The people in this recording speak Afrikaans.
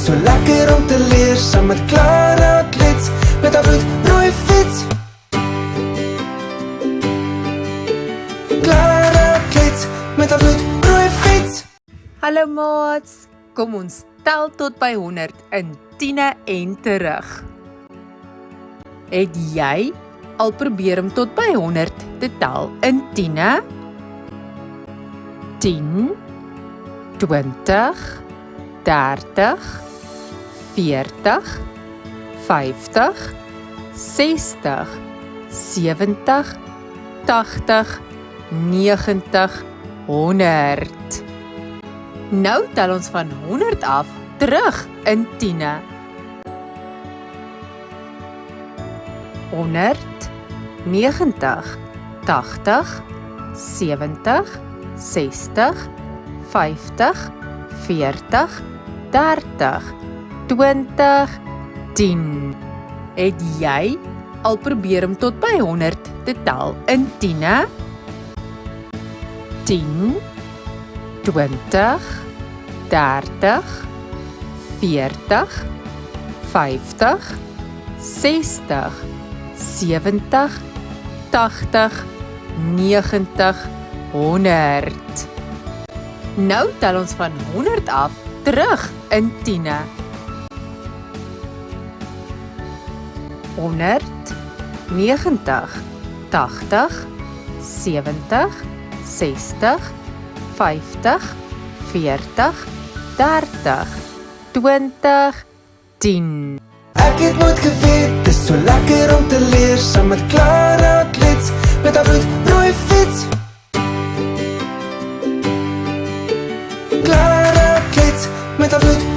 is so lekker om te leer saam met Clara Klets met haar bloedrooi fiets. Clara Klets met haar bloedrooi fiets. Hallo maats, kom ons tel tot by 100 in tiene en terug. Het jy al probeer om tot by 100 te tel in tiene? 10, 20, 30, 40, 50, 60, 70, 80, 90, 100. Nou tel ons van 100 af terug in tiene. 100, 90, 80, 70, 60, 50, 40, 30, 20, 10. Het jy al probeer om tot by 100 te tel in tiene? 10, 20, 30, 40, 50, 60, 70, 80, 90, 100. Nou tel ons van 100 af terug in tiene. 100, 90, 80, 70, 60, 50, 40, 30, 20, 10. Ek het nooit geweet, dis so lekker om te leer saam met Clara Klets met haar bloedrooi fiets. Clara Klets met haar bloedrooi